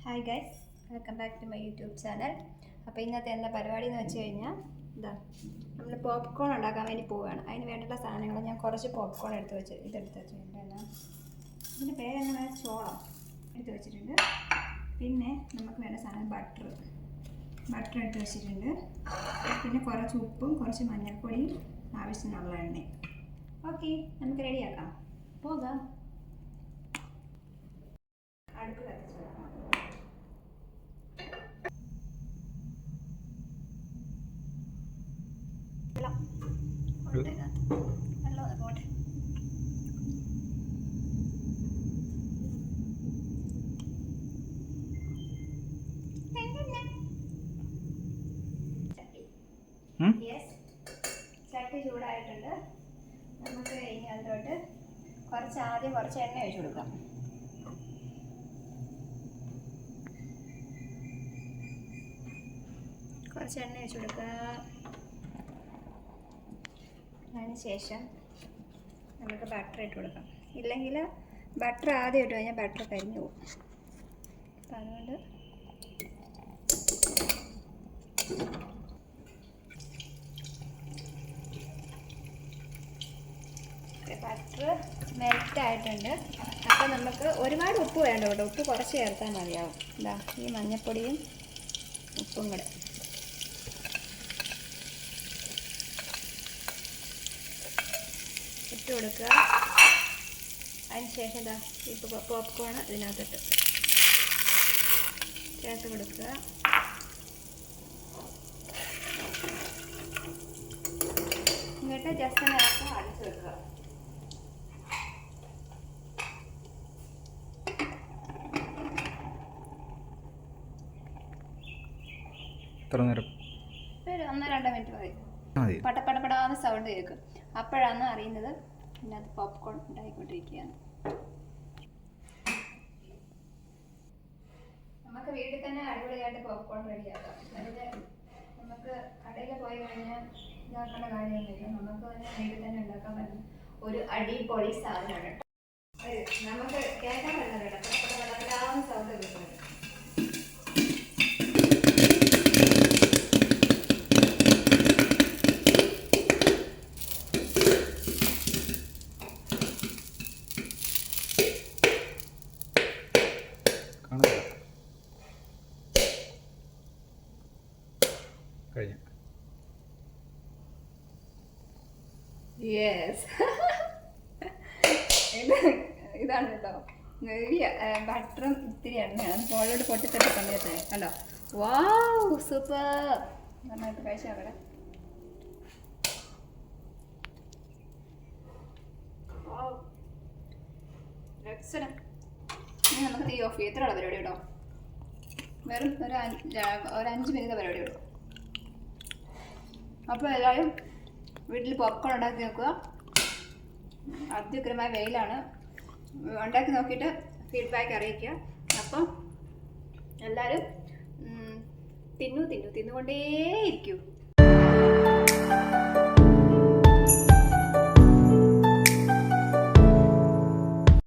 Hi guys, welcome back to my YouTube channel. അപ്പോൾ ഇന്നത്തെ എന്താ പരിപാടി എന്ന് വെച്ച് കഴിഞ്ഞാൽ നമ്മൾ പോപ്കോൺ ഉണ്ടാക്കാൻ വേണ്ടി പോവുകയാണ്. അതിന് വേണ്ടിയുള്ള സാധനങ്ങൾ ഞാൻ കുറച്ച് പോപ്കോൺ എടുത്ത് വെച്ചിട്ടുണ്ട്. ഇതിൻ്റെ പേരെങ്ങനെ ചോളം എടുത്ത് വെച്ചിട്ടുണ്ട്. പിന്നെ നമുക്ക് വേണ്ട സാധനം ബട്ടർ എടുത്ത് വെച്ചിട്ടുണ്ട്. പിന്നെ കുറച്ച് ഉപ്പും കുറച്ച് മഞ്ഞൾപ്പൊടിയും ആവശ്യത്തിനുള്ള എണ്ണയും. ഓക്കെ, നമുക്ക് റെഡിയാക്കാം, പോകാം. അടുപ്പ് കത്തിച്ച് വെക്കാം. വെള്ളം പോട്ടെ. ചട്ടി ചൂടായിട്ടുണ്ട്. നമുക്ക് ഇനി അതിലോട്ട് ആദ്യം കുറച്ച് എണ്ണ ഒഴിച്ചു കൊടുക്കാം. കുറച്ച് എണ്ണ ഒഴിച്ചു കൊടുക്കുക. അതിന് ശേഷം നമുക്ക് ബട്ടർ ഇട്ട് കൊടുക്കാം. ഇല്ലെങ്കിൽ ബട്ടർ ആദ്യം ഇട്ട് കഴിഞ്ഞാൽ ബട്ടർ കരിഞ്ഞു പോകും. അപ്പം അതുകൊണ്ട് ബട്ടർ മെൽറ്റ് ആയിട്ടുണ്ട്. അപ്പം നമുക്ക് ഒരുപാട് ഉപ്പ് വേണ്ട കേട്ടോ, ഉപ്പ് കുറച്ച് ചേർത്താൽ മതിയാവും. ഇതാ ഈ മഞ്ഞൾപ്പൊടിയും ഉപ്പും കൂടെ ഇട്ട് കൊടുക്കുക. അതിന് ശേഷം ഇതാ ഇപ്പോൾ പോപ്കോൺ ഇതിനകത്തിട്ട് ചേർത്ത് കൊടുക്കുക. എന്നിട്ട് ജസ്റ്റ് നേരത്തെ അടച്ച് വെക്കുക. ഒരു 1-2 മിനിറ്റ് മതി. പടപടപടാന്ന് സൗണ്ട് കേൾക്കും. അപ്പോഴാണ് അറിയുന്നത് ഇതിനകത്ത് പോപ്കോൺ ഉണ്ടായിക്കൊണ്ടിരിക്കുകയാണ്. നമുക്ക് വീട്ടിൽ തന്നെ അടിപൊളിയായിട്ട് പോപ്കോൺ റെഡിയാക്കാം. അതിന് നമുക്ക് കടയിൽ പോയി കഴിഞ്ഞാൽ ഇതാക്കേണ്ട കാര്യമൊന്നുമില്ല. നമുക്ക് തന്നെ വീട്ടിൽ തന്നെ ഉണ്ടാക്കാൻ പറ്റും ഒരു അടിപൊളി സാധനമാണ് കേട്ടോ. നമുക്ക് കേൾക്കാൻ പറ്റുന്നത് കേട്ടോ, പടപടപടാന്ന് സൗണ്ട് കേൾക്കുന്നത്. യെസ്, ഇതാണ് കേട്ടോ. ബട്ടറും ഇത്തിരി എണ്ണയാണ്. മുകളിലോട്ട് പൊട്ടിത്തെറി സമയത്ത് കണ്ടോ. വാവ്, സൂപ്പർ. നന്നായിട്ട് കഴിച്ചാൽ അവിടെ രക്ഷണം. ഇനി നമുക്ക് തീ ഓഫ് ചെയ്യും. എത്രയുള്ള പരിപാടി കേട്ടോ, വെറും ഒരു 5 മിനിറ്റ് പരിപാടി കേട്ടോ. അപ്പോൾ എല്ലാവരും വീട്ടിൽ പോപ്കോൺ ഉണ്ടാക്കി നോക്കുക. അത്യുഗ്രമായ വെയിലാണ്. ഉണ്ടാക്കി നോക്കിയിട്ട് ഫീഡ്ബാക്ക് അറിയിക്കുക. അപ്പം എല്ലാവരും തിന്നുകൊണ്ടേയിരിക്കൂ.